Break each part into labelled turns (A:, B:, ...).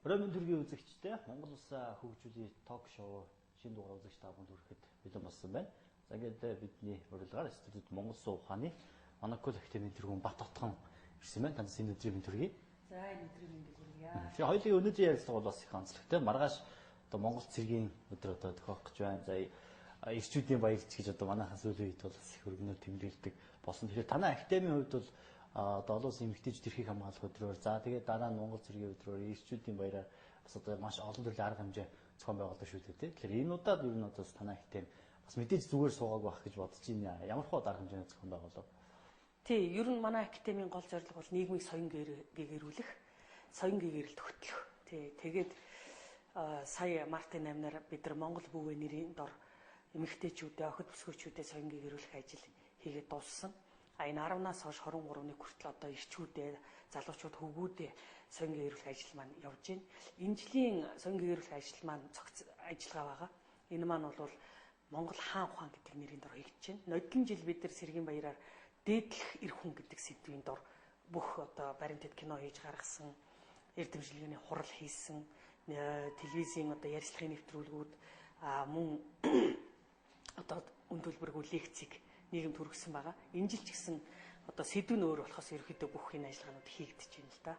A: Оройн төргийн үзэгчтэй Монгол Улс хөгжүүлийн ток шоу шинэ дугаар үзэгч та бүхэнд хүрэхэд бэлэн болсон байна. За ингээд бидний урилгаар студид Монгол Улс ухааны Монокол Академийн тэргүүн Бат Отхон ирсэн байна. Танд энэ өдрийн мэнд хүргэе.
B: За энэ өдрийн мэнд хүргэе.
A: Тэгээ хоёулын өнөөдрийн ярилцлага бол бас их онцлогтой. Маргааш одоо Монгол цэргийн өдөр одоо тохиох гэж байна. За ирчүүдийн баярч гэж одоо манайхаас үлийн үед бол бас их өргөнөөр тэмдэглэдэг болсон. Тэгэхээр танай академийн хувьд бол одоо олон улсын эмэгтэйчүүд эрхийг хамгаалах өдрөөр за тэгээд дараа нь Монгол цэргийн өдрөөр ирчүүдийн баяраар бас одоо маш олон төрлийн арга хэмжээ зохион байгуулдаг шүү дээ. Тэгэхээр энэ удаад ер нь одоо танай академи бас мэдээж зүгээр суугаагүй байх гэж бодож байна. Ямар хөө арга хэмжээ зохион байгуулав?
B: Тий, ер нь манай академийн гол зорилго бол нийгмийг соён гээгэрүүлэх, соён гээгэрэлд хөтлөх. Тий, тэгээд сая Мартин 8-наар бид нар Монгол бүүвэ нэрийн дор эмэгтэйчүүдээ, охид бүсгүйчүүдээ соён гээгэрүүлэх ажил хийгээд дууссан. Энэ 10-наас хойш 23-ны хүртэл одоо ирчүүдээ, залуучууд, хөвгүүдээ соён гээгэрүүлэх ажил маань явж байна. Энэ жилийн соён гээгэрүүлэх ажил маань ажиллагаа байгаа. Энэ маань бол Монгол хаан ухаан гэдэг нэрийн дор хийгдэж байна. Нодлон жил бид нар Сэргийн баяраар дээдлэх эр хүн гэдэг сэдвийн дор бүх одоо баримтат кино хийж гаргасан, эрдэмжилгээний хурал хийсэн, телевизийн одоо ярилцлагын нэвтрүүлгүүд мөн одоо үндөлбөргүй лекцийг нийгэмд хүргэсэн байгаа. Энэ жил ч гэсэн одоо сэдв нь өөр болохоос ерөөхдөө бүх энэ ажиллагаанууд хийгдэж байна л да.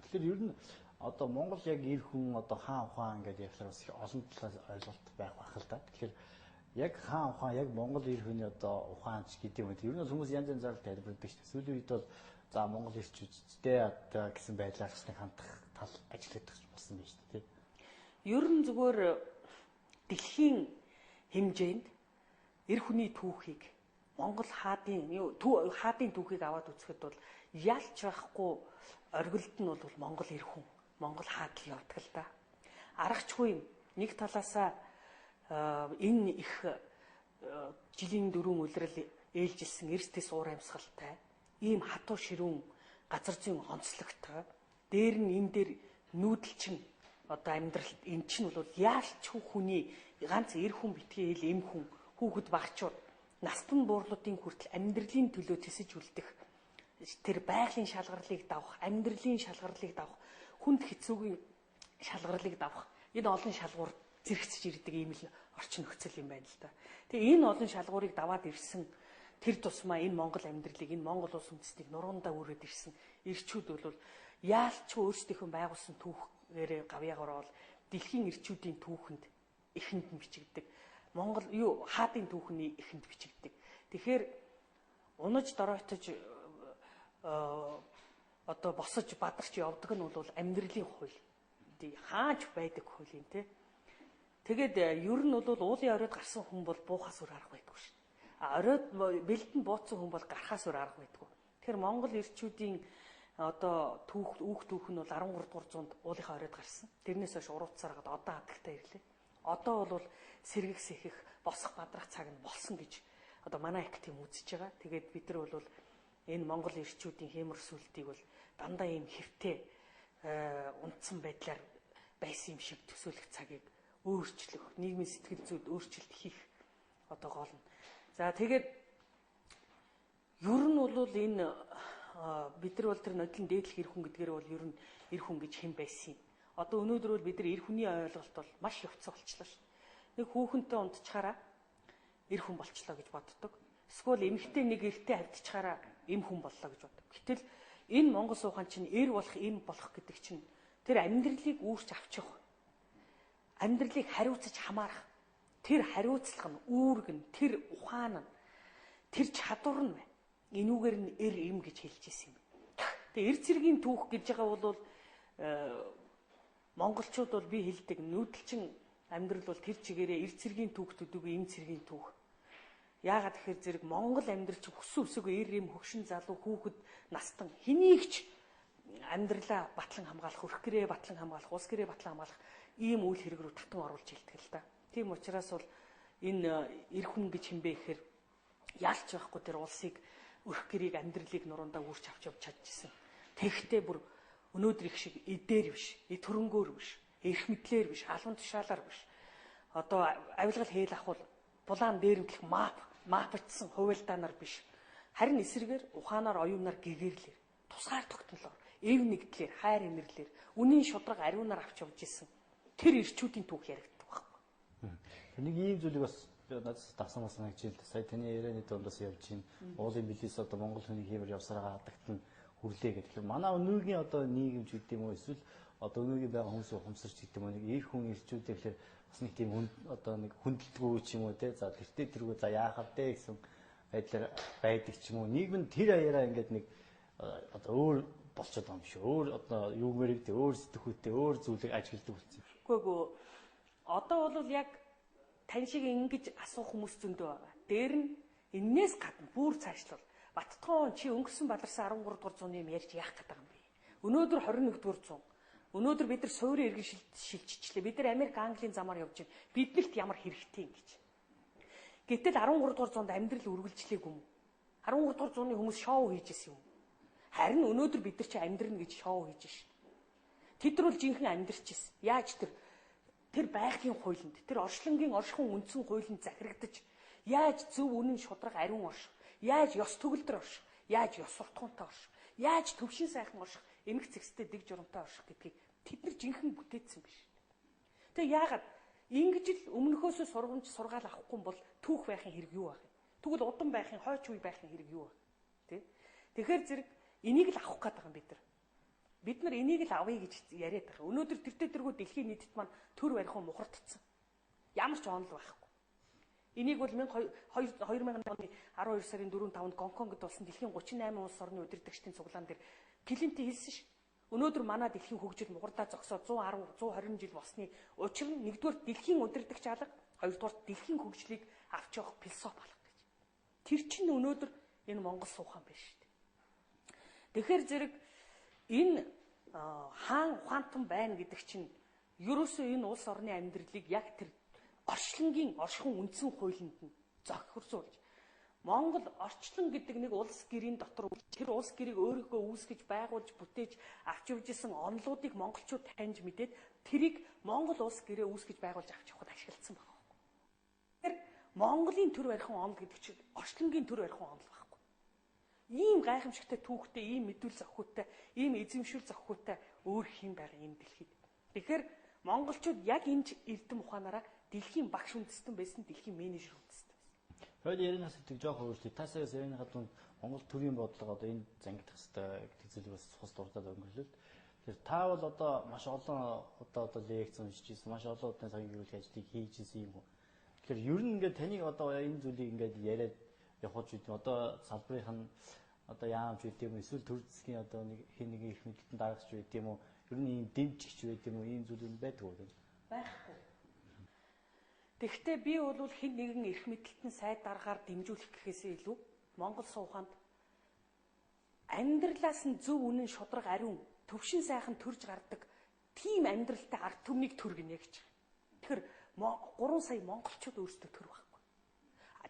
A: Тэгэхээр ер нь одоо Монгол яг эр хүн одоо хаан ухаан гэдэг ярилцлаар бас их олон талаас ойлголт байх бах л да. Тэгэхээр яг хаан ухаан, яг Монгол эр хүний одоо ухаанч гэдэг юм. Ер нь хүмүүс янз янзаар тайлбарладаг шүү дээ. Сүүлийн үед бол за Монгол ирчүүдтэй одоо гэсэн байдлаар ч хандах тал ажилладаг болсон байна шүү дээ.
B: Ер нь зүгээр дэлхийн хэмжээнд эр хүний түүхийг Монгол хаадын түүхийг аваад үзэхэд бол ялч байхгүй оргилд нь бол Монгол эр хүн, Монгол хаад л явдаг л да. Аргачгүй нэг талаасаа энэ их жилийн дөрвөн үлрэл ээлжилсэн эрсдэс уур амьсгалтай, ийм хатуу ширүүн газар зүйн онцлогтой, дээр нь энэ дээр нүүдэлчин одоо амьдралд эн чинь бол яалч хүний ганц эр хүн битгий хэл эм хүн хүүхэд багчууд настан буурлуудын хүртэл амьдралын төлөө тэсэж үлдэх тэр байгалийн шалгарлыг давах, амьдралын шалгарлыг давах, хүнд хэцүүгийн шалгарлыг давах энэ олон шалгуур зэрэгцэж ирдэг ийм л орчин нөхцөл юм байна л да. Тэгээ энэ олон шалгуурыг даваад ирсэн тэр тусмаа энэ Монгол амьдралыг, энэ Монгол улс үндэстнийг нуруундаа өрөөд ирсэн ирчүүд бол яалчгүй өөрсдийнхөө байгуулсан түүхээрээ гавьяагаар бол дэлхийн ирчүүдийн түүхэнд эхэнд нь бичигддэг. Монгол хаадын түүхний эхэнд бичигддэг. Тэгэхээр унаж доройтож одоо босож бадарч явдаг нь бол амьдралын хууль. Хааж байдаг хууль юм те. Тэгээд ер нь бол уулын оройд гарсан хүн бол буухаас өөр арга байдгүй шүү дээ. Оройд бэлдэнд бууцсан хүн бол гарахаас өөр арга байдгүй. Тэгэхээр Монгол ирчүүдийн одоо түүх нь бол 13 дугаар зуунд уулынхаа оройд гарсан. Тэрнээс хойш урууцаар гад одоо хадагтай ирлээ. Одоо бол сэргэх сэхэх босох бадрах цаг нь болсон гэж одоо манай академи үзэж байгаа. Тэгээд бид нар бол энэ Монгол ирчүүдийн хэмэр сүлтийг бол дандаа ийм хэвтэй унтсан байдлаар байсан юм шиг төсөөлөх цагийг өөрчлөх, нийгмийн сэтгэл зүйд өөрчлөлт хийх одоо гол нь. За тэгээд ер нь бол энэ бид нар бол тэр нодлон дээдлэх эр хүн гэдгээр бол ер нь эр хүн гэж хэн байсан юм. Одоо өнөөдөр бол бид нар эр хүний ойлголт бол маш хөвцөө болчихлоо шүү. Нэг хүүхэнтэй унтчихаараа эр хүн болчлоо гэж боддог. Эсвэл эмэгтэй нэг эртээ хавдчихаараа эм хүн боллоо гэж боддог. Гэтэл энэ Монгол суухан чинь эр болох эм болох гэдэг чинь тэр амьдралыг үүрч авчих. Амьдралыг хариуцаж хамаарах. Тэр хариуцлага нь, үүрэг нь, тэр ухаан нь, тэр чадвар нь байна. Энүүгээр нь эр эм гэж хэлж ирсэн юм. Тэгээ эр цэргийн түүх гэж байгаа бол монголчууд бол би хэлдэг нүүдэлчин амьдрал бол тэр чигээрээ эр цэргийн түүхтүүд үгүй эм цэргийн түүх. Яагаад тэгэхээр зэрэг Монгол амьдралч хүссэн өсөөгөө эр эм хөгшин залуу хүүхэд настан хэнийгч амьдралаа батлан хамгаалах, өрх гэрээ батлан хамгаалах, улс гэрээ батлан хамгаалах ийм үйл хэрэг рүү татан оруулж хэлдэг л да. Тийм учраас бол энэ эр хүн гэж хэмбэ гэхээр ялч байхгүй тэр улсыг өрх гэрээг амьдралыг нуруундаа үүрч авч явж чадчихсан. Тэгэхдээ бүр өнөөдөр их шиг эдээр биш, төрөнгөөр биш, эрх мэдлэр биш, албан тушаалаар биш. Одоо авилгал хээл ахвал булаан дээрэмтлэх мапчсан хувилдаанаар биш. Харин эсрэгээр ухаанаар оюунаар гэгээрлэр тусгаар тогтнолоор эв нэгдлэр, хайр инэрлэр, үнийн шудраг ариунаар авч явж исэн тэр ирчүүдийн түүх яригддаг байхгүй.
A: Нэг ийм зүйлийг бас надад давсан гэж хэлдэг. Сая таны ярианы дундаас явж байна. Уулын билис одоо Монгол хүний хиймэр явсараа гадагт нь хүрлээ гэдэг. Тэгэхээр манай өнөөгийн одоо нийгэмч гэдэг юм уу эсвэл одоо өнөөгийн байгаа хүмүүс ухамсарч гэдэг юм уу нэг их хүн ирчүүдээ тэгэхээр бас нэг тийм одоо нэг хүндэлтгүй ч юм уу те. За тэртээ тэргүй за яахав те гэсэн байдлаар байдаг ч юм уу. Нийгэм нь тэр аяараа ингээд нэг одоо өөр болчиход байгаа юм шүү. Өөр одоо юу мэрэгдээ, өөр сэтгхүүтэй, өөр зүйлийг ажигладаг болсон.
B: Үгүй одоо бол яг тань шиг ингэж асуух хүмүүс зөндөө байгаа. Дээр нь энээс гадна бүр цаашлал Баттхон чи өнгөрсөн баларсан 13 дугаар зууны юм ярьж яах гэдэг юм бэ? Өнөөдөр 21 дугаар зуун. Өнөөдөр бид нар суурийн иргэн шилжчихлээ. Бид нар Америк, Английн замаар явж байна. Биднэрт ямар хэрэгтэй юм гэж. Гэтэл 13 дугаар зуунд амьдрал үргэлжлэегүй юм. 13 дугаар зууны хүмүүс шоу хийжсэн юм. Харин өнөөдөр бид нар чи амьдрна гэж шоу хийж шин. Тэд нар бол жинхэнэ амьдрчсэн. Яаж тэр байгалийн хуулинд, тэр оршлонгийн оршихуун үндсэн хуулинд захирагдаж, яаж зөв үнэн шудраг ариун орших, яаж ёс төгөлдөр орших, яаж ёс суртахуунтай орших, яаж төвшин сайхан орших, эмх зэгстэй дэг журамтай орших гэдгийг тэд нар жинхэнэ бүтээсэн биш. Тэгээ яагаад ингэж л өмнөхөөсөө сургамж сургаал авахгүй бол түүх байхын хэрэг юу байх вэ? Тэгвэл удан байхын, хойч үе байхын хэрэг юу вэ? Тэгэхээр зэрэг энийг л авах гээд байгаа юм бид нар. Бид нар энийг л авъя гэж яриад байгаа. Өнөөдөр тэртээ тэргүй дэлхийн нийтэд маань төр барихан мухардцсан. Ямар ч онол байхгүй. Энийг бол 2000 оны 12 сарын 4-5-нд Гонконгод болсон дэлхийн 38 улс орны удирдагчдын цуглаан дээр Клинтон хэлсэн ш. Өнөөдөр манай дэлхийн хөгжил мугардаа зогсоод 110 120 жил болсны учир нь нэгдүгээр дэлхийн удирдагч алга, хоёрдугаар дэлхийн хөгжлийг авч явах философи алга гэж. Тэр чинь өнөөдөр энэ Монгол суухан байна шүү дээ. Тэгэхээр зэрэг энэ хаан ухаантан байна гэдэг чинь ерөөсөө энэ улс орны амьдралыг яг тэр орчлонгийн оршихуун үндсэн хуулинд нь зохицуулж Монгол орчлон гэдэг нэг улс гэрийн дотор тэр улс гэрийг өөрийнхөө үүсгэж байгуулж бүтээж авч явж исэн онолуудыг монголчууд таньж мэдээд тэрийг Монгол улс гэрээ үүсгэж байгуулж авч явахад ашигласан байна. Тэгэхээр Монголын төр барихан онол гэдэг чинь орчлонгийн төр барихан онол байхгүй. Ийм гайхамшигтай түүхтэй, ийм мэдүүл зохиотой, ийм эзэмшүүл зохиотой өөр хэм байгаа энэ дэлхийд. Тэгэхээр монголчууд яг энэ эрдэм ухаанаараа дэлхийн багш үндэстэн байсан, дэлхийн менежер үндэстэн байсан.
A: Хойд яринаас их жоохон өөрчлөлт. Тасаас ярианы гадна Монгол төрийн бодлого одоо энэ зангидах хэрэгтэй гэдэг зүйлийг бас цус дурдаад өнгөрлөө. Тэгэхээр та бол одоо маш олон одоо лекц уншиж ирсэн, маш олон удаа цагийн гэрүүлэх ажлыг хийж ирсэн юм уу? Тэгэхээр ер нь ингээд таныг одоо энэ зүйлийг ингээд яриад явах үед одоо салбарынх нь одоо яамч үт юм эсвэл төр засгийн одоо нэг хин нэг их мэдлэлтэн дарагч үт юм уу? Ер нь ийм дэмжигч үт юм уу? Ийм зүйл нь байдаг уу?
B: Байхгүй. Тэгэхдээ би бол хин нэгэн эрх мэдлэлтэн сайд дараагаар дэмжүүлэх гэхээсээ илүү Монгол сууханд амьдралаас нь зөв үнэн шудраг ариун төвшин сайхан төрж гардаг тийм амьдралтай ард түмнийг төргөнэ гэж. Тэгэхээр 3 сая монголчууд өөрсдөө төр байхгүй.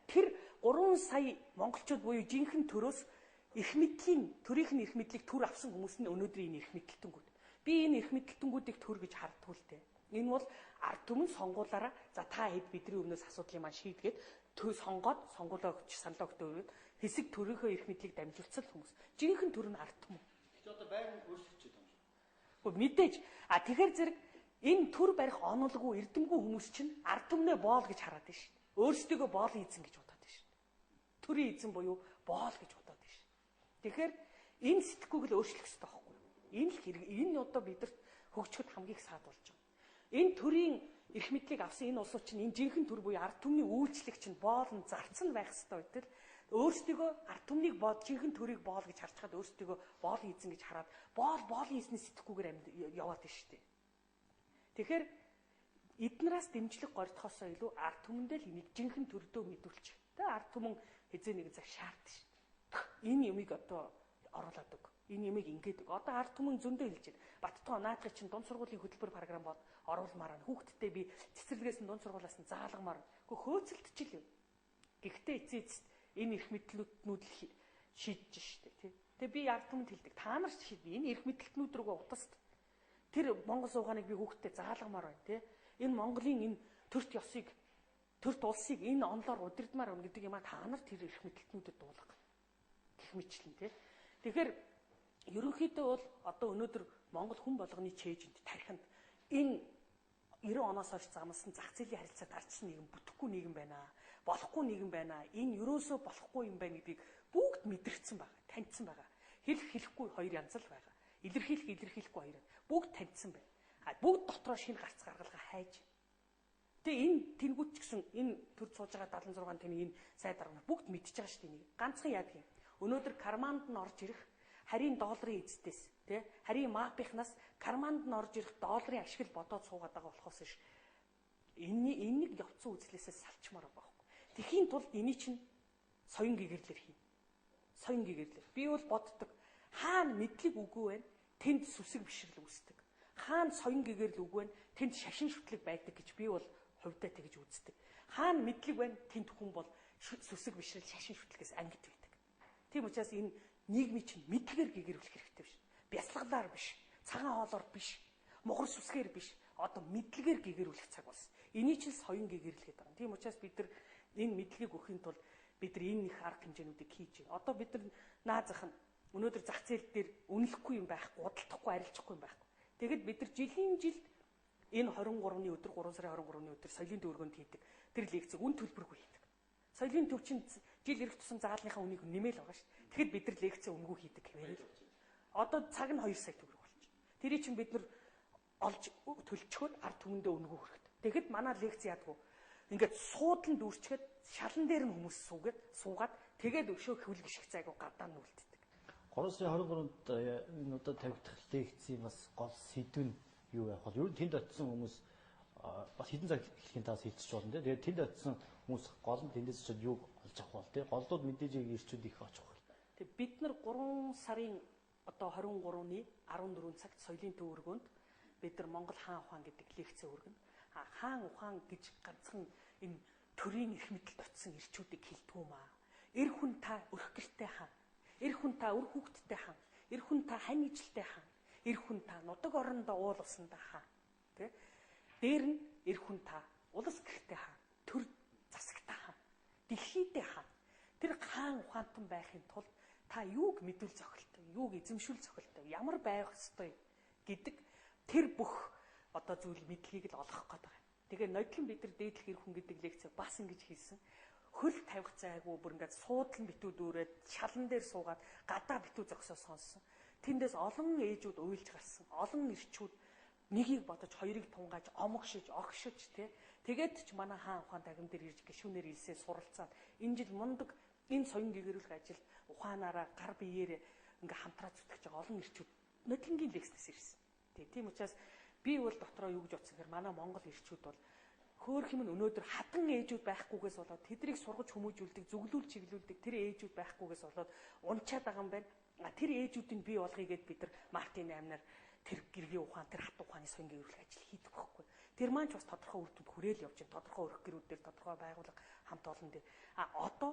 B: Тэр 3 сая монголчууд буюу жинхэнэ төрөөс эрх мэдлийн төрийнх нь эрх мэдлийг төр авсан хүмүүс нь өнөөдрийн эрх мэдэлтэнгүүд. Би энэ эрх мэдэлтэнгүүдийг төр гэж харддаг л дээ. Энэ бол ард түмэн сонгуулаараа за та хэд бидний өмнөөс асуудлыг маань шийдгээд төв сонгоод сонгуулаа өгч саналаа өгдөг хэсэг төрийнхөө эрх мэдлийг дамжуулсан хүмүүс. Жинхэнэ төр нь ард түмэн.
A: Чи одоо байрны өөрчлөгдөж байгаа юм шиг.
B: Гэхдээ мэдээж тэгэхээр зэрэг энэ төр барих онолгүй эрдэмгүй хүмүүс чинь ард түмнээ боол гэж хараад байна шүү дээ. Өөрсдийгөө боолын эзэн гэж бодоод байна шүү дээ. Төрийн эзэн буюу боол гэж бодоод байна шүү. Тэгэхээр энэ сэтгэхүйг л өөрчлөх хэрэгтэй байхгүй юу? Энэ л хэрэг энэ одоо бидэрт хөгжөхөд хамгийн их саад болж байгаа. Энэ төрийн эрх мэдлийг авсан энэ улсууд чинь энэ жинхэнэ төр буюу ард түмний үйлчлэг чинь боол нь зарцсан байх хэрэгтэй байтал өөрсдийгөө ард түмнийг бод жинхэнэ төрийг боол гэж харж хаад өөрсдийгөө боолын эзэн гэж хараад боолын эзний сэтгэхүйгээр яваад байна шүү дээ. Тэгэхээр эднээс дэмжлэг гордохоосоо илүү ард түмэндээ л энийг жинхэнэ төрдөө мэдүүлчих. Тэгээ ард түмэн хэзээ нэг зав шаарддаг шүү дээ. Энэ юмыг одоо оруулаад өг. Энэ юмыг ингээд одоо ард түмэн зөндөө хэлж байна. Баттон наадгыг чинь дунд сургуулийн хөтөлбөр програм бод оруулмаар байна. Хүүхдтэй би цэцэрлэгээс нь дунд сургуулиас нь заалгамаар. Гэхдээ хөөцөлдөж л юм. Гэхдээ эцээст энэ эрх мэдлэлтнүүд л шийдэж штэ тий. Тэгээ би ард түмэнд хэлдэг. Та нар ч шийднэ. Энэ эрх мэдлэлтнүүд рүү утаст. Тэр Монгол суугааныг би хүүхдтэй заалгамаар байна тий. Энэ Монголын энэ төрт ёсыг төрт улсыг энэ онлоор удирдмаар байна гэдэг юм а та нар тэр эрх мэдлэлтнүүдэд дуулга. Гэх мэтлэн тий. Тэгэхээр ерөнхийдөө бол одоо өнөөдөр Монгол хүн болгоны чэйжэнд тархинд энэ 90 оноос хойш замсан зах зээлийн харилцааг дарчсан нийгэм бүтэхгүй нийгэм байна. Болохгүй нийгэм байна. Энэ юусоо болохгүй юм байна гэдгийг бүгд мэдэрсэн байгаа, таньсан байгаа. Хэлэхгүй хоёр янз л байгаа. Илэрхийлэхгүй хоёр. Бүгд таньсан байна. Бүгд дотроо шинэ гарц гаргалгаа хайж. Тэгээ энэ тэнгуут ч гэсэн энэ төр сууж байгаа 76 таны энэ сайд дарга бүгд мэдчихэж байгаа шүү дээ. Ганцхан яадаг юм. Өнөөдөр карманд нь орж ирэх харийн долларын эздээс тий харийн мапынхнаас карманд нь орж ирэх долларын ашигл бодоод суугаад байгаа болохоос ш. Энийг явцсан үзлээсээ салчмаар байгаа байхгүй. Тэхийн тулд эний чинь соён гэгэрлэр хийнэ. Соён гэгэрлэр. Би бол боддог хаана мэдлэг үгүй байна тэнд сүсэг бишрэл үүсдэг. Хаана соён гэгэрл үгүй байна тэнд шашин шүтлэг байдаг гэж би бол хувьдаа тэгж үздэг. Хаана мэдлэг байна тэнд хүн бол сүсэг бишрэл шашин шүтлэгээс ангид байдаг. Тийм учраас энэ нийгмийн чинь мэдлэгээр гэгэрүүлэх хэрэгтэй биш. Бясалгалаар биш, цагаан хоолоор биш, мухар сүсгээр биш. Одоо мэдлэгээр гэгэрүүлэх цаг болсон. Эний чинь соён гэгэрэл гэдэг юм. Тийм учраас бид нар энэ мэдлэгийг өгөхийн тулд бид нар энэ их арга хэмжээнүүдийг хийж байна. Одоо бид нар наазах нь өнөөдөр зах зээл дээр үнэлэхгүй юм байхгүй, удалдахгүй, арилжахгүй юм байхгүй. Тэгэд бид нар жилийн жилд энэ 23-ны өдөр 3 сарын 23-ны өдөр соёлын төвөргөнд хийдэг тэр лекцийг үн төлбөргүй хийдэг. Соёлын төв чинь жил ирэх тусам заалныхаа үнийг нэмэл байгаа шүү дээ. Тэгэхэд бид нар лекц үнгүй хийдэг гэвэл одоо цаг нь 2 сая төгрөг болж. Тэрий чинь бид нар олж төлчихөөр ард түмэндээ үнгүй хөрөхт. Тэгэхэд манай лекц яадгүй. Ингээд суудлан дүүрчгээд шалан дээр нь хүмүүс суугаад тэгээд өшөө хөвл гიშгц айгу гадаа нь үлддэг.
A: 3 сарын 23-нд энэ одоо тавигдах лекцийн бас гол сэдв нь юу байх вэ? Ер нь тэнд очисон хүмүүс бас хэдэн цаг хэлхийн таас хилцэж болно тийм. Тэгээд тэнд очисон хүмүүс гол нь тэндээс ч юу олж авах бол тийм. Голдууд мэдээжийг ирчүүд их очих бол.
B: Тэг бид нар 3 сарын одоо 23-ны 14 цагт соёлын төвөргөнд бид нар Монгол хаан ухаан гэдэг лекц өргөнө. Хаан ухаан гэж ганцхан энэ төрийн эрх мэдэлд очисон ирчүүдийг хэлдэг юм аа. Эр хүн та өрх гэртэй хаан. Эр хүн та өр хүүхэдтэй хаан. Эр хүн та хань ижилтэй хаан. Эр хүн та нутаг орондоо уул усандаа хаан. Тэ? Дээр нь эр хүн та улас гэртэй хаан. Төр засагтай хаан. Дэлхийдээ хаан. Тэр хаан ухаантан байхын тулд та юуг мэдүүл зохилтой, юуг эзэмшүүл зохилтой, ямар байх ёстой гэдэг тэр бүх одоо зүйл мэдлэгийг л олгох гээд байгаа. Тэгээ нодлон бид нар дээдлэх эр хүн гэдэг лекц бас ингэж хийсэн. Хөл тавих зайгүй бүр ингээд суудлан битүү дүүрээд шалан дээр суугаад гадаа битүү зогсоо сонссон. Тэндээс олон ээжүүд уйлж гарсан. Олон ирчүүд нэгийг бодож хоёрыг тунгааж омгшиж, огшиж тэгээд ч манай хаан ухаан тагим дээр ирж гişүүнээр илсээ суралцаад энэ жил мундаг энэ соён гэгэрүүлэх ажил ухаанаараа гар биеэр ингээ хамтраа зүтгэж байгаа олон ирчүүд нодлонгийн лекснээс ирсэн. Тийм учраас би бол дотроо юу гэж утсан гэхээр манай Монгол ирчүүд бол хөөх юм өнөөдөр хатан ээжүүд байхгүйгээс болоод тэдрийг сургаж хүмүүжүүлдэг, зөвлүүл чиглүүлдэг тэр ээжүүд байхгүйгээс болоод унчаад байгаа юм байна. Тэр ээжүүдийг бий болгоё гэд бид нар Мартин аймнаар тэр гэргийн ухаан, тэр хат ухааны соён гэгэрүүлэх ажил хийдэг байхгүй. Тэр маань ч бас тодорхой үр дүнд хүрээл явж байна. Тодорхой өрх гэрүүд дээр, тодорхой байгууллага хамт олон дээр. Одоо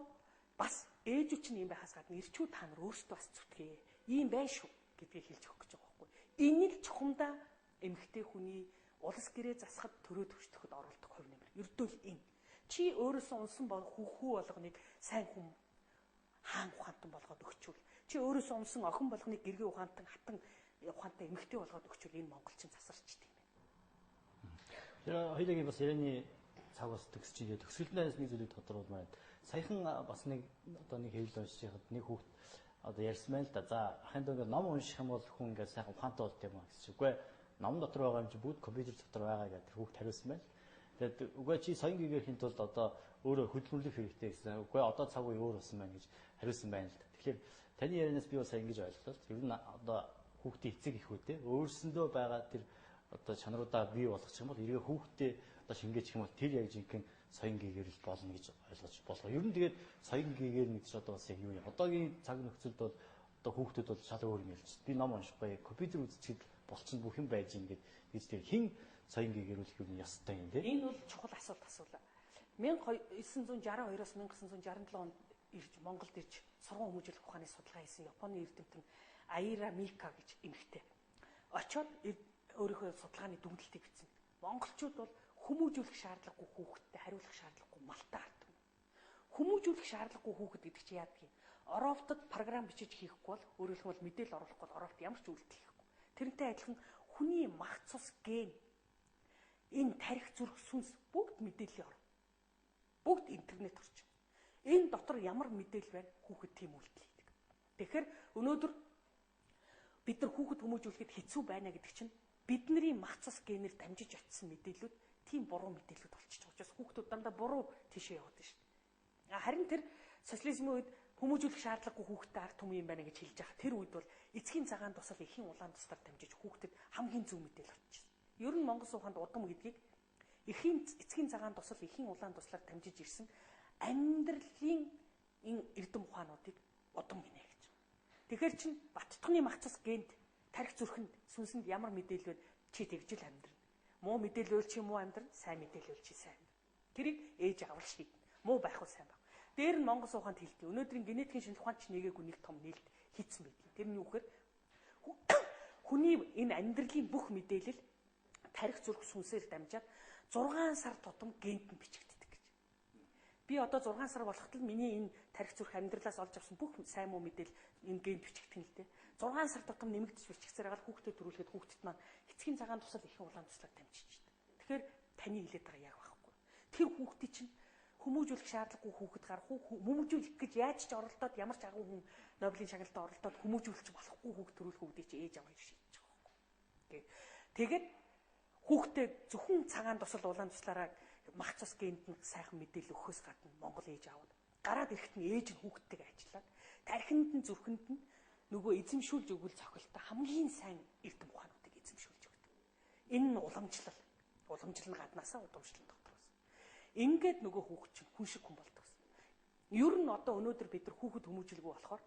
B: бас ээжүүд чинь юм байхаас гадна ирчүүд та нар өөрсдөө бас зүтгэе. Ийм байна шүү гэдгийг хэлж өгөх гэж байгаа байхгүй. Энэ л чухамдаа эмэгтэй хүний улс гэрээ засахад төрөө төвчтөхөд оруулдаг хувь нэмэр. Ердөө л энэ. Чи өөрөөсөө унсан хүү болгоныг сайн хүн хаан ухаантан болгоод өгчүүл. Чи өөрөөсөө унсан охин болгоныг гэргийн ухаантан хатан ухаантай эмэгтэй болгоод өгчүүл энэ монголчин засарчд юм байна.
A: Тэр хоёулаа бас ярианы цаг бас төгсчихээ. Төгсгөлнөөс нэг зүйлийг тодруулмаар. Саяхан бас нэг одоо нэг хэвлэл уншихад нэг хүүхд одоо ярьсан байна л да. За ахын дөө ном унших юм бол хүн ингээд сайхан ухаантай болт юм аа гэсэн. Үгүй ном дотор байгаа юм чи бүгд компьютер дотор байгаа гэдэг тэр хүүхд хариулсан байна. Тэгээд үгүй чи соён гэгэхийн тулд одоо өөрөө хөдөлмөрлөх хэрэгтэй гэсэн. Үгүй одоо цаг үе өөр болсон байна гэж хариулсан байна л да. Тэгэхээр таны ярианаас би бас ингэж ойлголоо. Ер нь одоо хүүхдийн эцэг эхүүдээ өөрсөндөө байгаа тэр одоо чанаруудаа бий болгох юм бол эргээ хүүхдээ одоо шингээчих юм бол тэр яг жинхэнэ соён гээгэрэл болно гэж ойлгож болгоо. Ер нь тэгээд соён гээгэр нэгж одоо бас яг юу юм. Одоогийн цаг нөхцөлд бол одоо хүүхдүүд бол шал өөр юм ялч. Би ном уншихгүй, компьютер үзчихэд болчихно бүх юм байж ингээд гэж тэр хин соён гээгэрүүлэх юм ёстой юм тий.
B: Энэ бол чухал асуулт асуулаа. 1962-оос 1967 онд ирж Монголд ирж сургууль хүмүүжүүлэх ухааны судалгаа хийсэн Японы эрдэмтэн Аира Мика гэж эмэгтэй. Очоод өөрийнхөө судалгааны дүгнэлтийг бичсэн. Монголчууд бол хүмүүжүүлэх шаардлагагүй хүүхэдтэй хариулах шаардлагагүй малтай ард юм. Хүмүүжүүлэх шаардлагагүй хүүхэд гэдэг чинь яадаг юм? Оролтод програм бичиж хийхгүй бол өөрөөр хэлбэл мэдээлэл оруулахгүй бол оролт ямар ч үйлдэл хийхгүй. Тэрнтэй адилхан хүний мах цус ген энэ тарих зүрх сүнс бүгд мэдээлэл орно. Бүгд интернет орчин. Энэ дотор ямар мэдээлэл байна? Хүүхэд тийм үйлдэл хийдэг. Тэгэхээр өнөөдөр бид нар хүүхэд хүмүүжүүлэхэд хэцүү байна гэдэг чинь бидний мах цус генээр дамжиж очисон мэдээллүүд тийм буруу мэдээллүүд болчихж байгаа учраас хүүхдүүд дандаа буруу тийшээ яваад байна шүү дээ. Харин тэр социализмын үед хүмүүжүүлэх шаардлагагүй хүүхдтэй арга түмэн юм байна гэж хэлж байгаа. Тэр үед бол эцгийн цагаан тусал эхийн улаан туслаар дамжиж хүүхдэд хамгийн зөв мэдээлэл олчихсон. Ер нь Монгол сууханд удам гэдгийг эцгийн цагаан тусал эхийн улаан туслаар дамжиж ирсэн амьдралын энэ эрдэм ухаануудыг удам гинэ гэж. Тэгэхээр чин Баттухны мах цус генд тарих зүрхэнд сүнсэнд ямар мэдээлэл вэ? Чи тэгжил амьдрна. Муу мэдээлэл чи муу амьдрна, сайн мэдээлэл чи сайн амьдрна. Тэрийг ээж авал шийднэ. Муу байх уу сайн байх. Дээр нь Монгол сууханд хэлдэг. Өнөөдрийн генетикийн шинжилгээ ухаанч нэгээгүй нэг том нээлт хийцэн байдаг. Тэр нь юу гэхээр хүний энэ амьдралын бүх мэдээлэл тарих зүрх сүнсээр дамжаад 6 сар тутам генд нь бичигддэг гэж. Би одоо 6 сар болоход л миний энэ тарих зүрх амьдралаас олж авсан бүх сайн муу мэдээлэл энэ генд бичигдэх нь л дээ. 6 сар тутам нэмэгдэж бичигсээр байгаа хүүхдэд төрүүлэхэд хүүхдэд маань эцгийн цагаан тусал их улаан туслаар дамжиж байна. Тэгэхээр таны хэлээд байгаа яг байхгүй. Тэр хүүхдийн чинь хүмүүжүүлэх шаардлагагүй хүүхэд гарах уу? Хүмүүжүүлэх гэж яаж ч оролдоод ямар ч агуу хүн Нобелийн шагналтад оролдоод хүмүүжүүлж болохгүй хүүхд төрүүлэх хүүхдийг чи ээж аваа шийдэж байгаа байхгүй. Тэгээд хүүхдээ зөвхөн цагаан тусал улаан туслаараа мах цус генд нь сайхан мэдээлэл өгөхөөс гадна Монгол ээж аавд гараад ирэхэд нь ээж нь хүүхдтэйг ажиллаад тархинд нь зүрхэнд нь нөгөө эзэмшүүлж өгвөл цохилтоо хамгийн сайн эрдэм ухаануудыг эзэмшүүлж өгдөг. Энэ нь уламжлал. Уламжлал нь гаднаасаа удамшлал дотроос. Ингээд нөгөө хүүхд чинь хүн шиг хүн болдог. Ер нь одоо өнөөдөр бид нар хүүхэд хүмүүжүүлгүй болохоор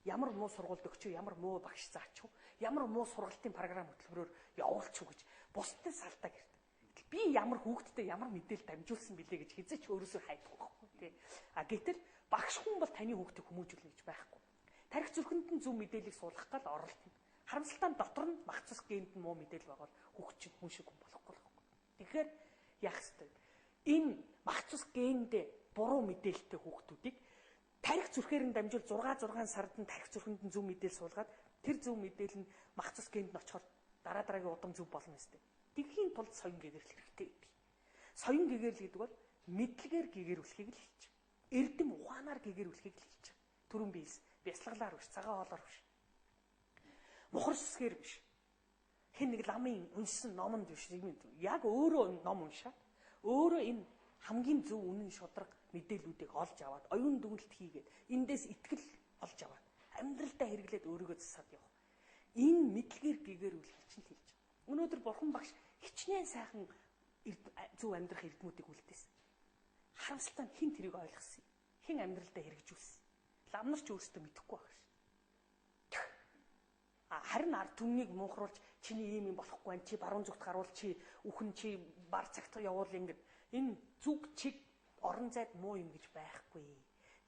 B: ямар муу сургуульд өгч ямар муу багш заач уу, ямар муу сургалтын програм хөтөлбөрөөр явуулч уу гэж бусдад салдаг хэрэг. Би ямар хүүхэдтэй ямар мэдээлэл дамжуулсан бэлээ гэж хизээч өөрөөсөө хайдаггүй байхгүй тий. Гэтэл багш хүн бол таны хүүхдийг хүмүүжүүлнэ гэж байхгүй. Тарих зүрхэнд нь зөв мэдээллийг суулгах гал оролдоно. Харамсалтай нь дотор нь мах цус генд нь муу мэдээлэл байгаа бол хүүхд чинь хүн шиг хүн болохгүй л байхгүй. Тэгэхээр яах ёстой. Энэ мах цус генд буруу мэдээлэлтэй хүүхдүүдийг тарих зүрхээр нь дамжуул 6 сард нь тарих зүрхэнд нь зөв мэдээлэл суулгаад тэр зөв мэдээлэл нь мах цус генд нь очихоор дараагийн удам зөв болно өстэй. Тэгэхийн тулд соён гэгэрэл хэрэгтэй гэдэг. Соён гэгэрэл гэдэг бол мэдлэгээр гэгэрүүлэхийг л хэлж байгаа. Эрдэм ухаанаар гэгэрүүлэхийг л хэлж байгаа. Түрүүн би бясалгалаар биш, цагаан хоолоор биш. Мухар сүсгээр биш. Хэн нэг ламын уншсан номонд биш. Яг өөрөө ном уншаад өөрөө энэ хамгийн зөв үнэн шударга мэдээллүүдийг олж аваад оюун дүгнэлт хийгээд эндээс итгэл олж аваад амьдралдаа хэрэглээд өөрийгөө засаад явах. Энэ мэдлэгээр гэгэрүүлэх чинь хэлж байгаа. Өнөөдөр бурхан багш хичнээн сайхан зөв амьдрах эрдэмүүдийг үлдээсэн. Харамсалтай нь хэн тэрийг ойлгосон юм? Хэн амьдралдаа хэрэгжүүлсэн? Ламнар ч өөрсдөө мэдэхгүй байх шээ. Харин ард түмнийг муухруулж чиний ийм юм болохгүй байх, чи баруун зүгт гаруул, чи үхэн чи бар цагт явуул ингэв. Энэ зүг чиг орон зайд муу юм гэж байхгүй.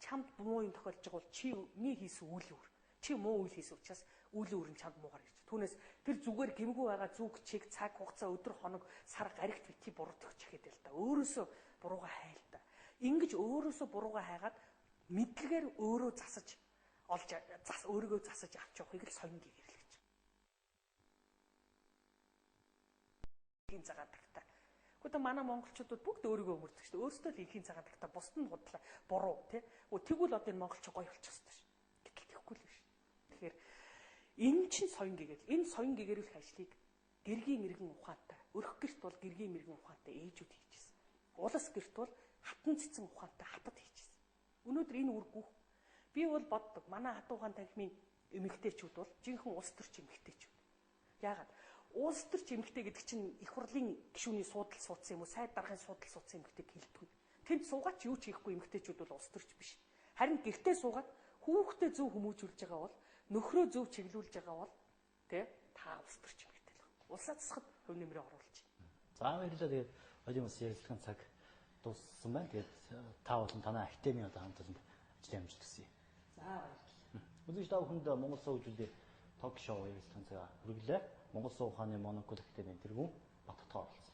B: Чамд муу юм тохиолж байгаа бол чиний хийсэн үйл өөр. Чи муу үйл хийсэн учраас үйл өөр нь чамд муугар ирж. Түүнээс тэр зүгээр гэмгүй байгаа зүг чиг цаг хугацаа өдөр хоног сар гаригт бити буруудах чихэд л та. Өөрөөсөө бурууга хайл та. Ингэж өөрөөсөө бурууга хайгаад мэдлэгээр өөрөө засаж олж өөрийгөө засаж авч явахыг л соён гэгэрэл гэж. Эхийн цагаан тагтаа. Гэхдээ манай монголчуудад бүгд өөрийгөө өмөрдөг шүү дээ. Өөрсдөө л эхийн цагаан тагтаа бусд нь худлаа буруу тий. Тэгвэл одоо энэ монголч гоё болчих ёстой шүү. Гэтэл тэхгүй л биш. Тэгэхээр энэ чинь соён гэгэрэл. Энэ соён гэгэрүүлэх ажлыг гэргийн иргэн ухаантай, өрх гэрт бол гэргийн иргэн ухаантай ээжүүд хийжсэн. Улас гэрт бол хатан цэцэн ухаантай хатад хийжсэн. Өнөөдөр энэ үр гүөх би бол боддог. Манай хатуухан танхимын эмэгтэйчүүд бол жинхэнэ улс төрч эмэгтэйчүүд. Яагаад? Улс төрч эмэгтэй гэдэг чинь их хурлын гишүүний суудал суудсан юм уу, сайд даргын суудал суудсан эмэгтэйг хэлдэг. Тэнд суугаад ч юу ч хийхгүй эмэгтэйчүүд бол улс төрч биш. Харин гэртээ суугаад хүүхдээ зөв хүмүүжүүлж байгаа бол, нөхрөө зөв чиглүүлж байгаа бол тэ та улс төрч эмэгтэй л байна. Улсаа засахад хөв нэмрээ оруулж байна.
A: За баярлалаа. Тэгээд хоёрын бас ярилцлагын цаг дууссан байна. Тэгээд та болон танай академи одоо хамт олонд ажлын амжилт хүсье.
B: За баярлалаа.
A: Үзэгч та бүхэнд Монгол суу хөгжлийн ток шоу ярилцлагын цагаа хүргэлээ. Монгол суу ухааны Монокол академийн тэргүүн Баттухтай оруулсан.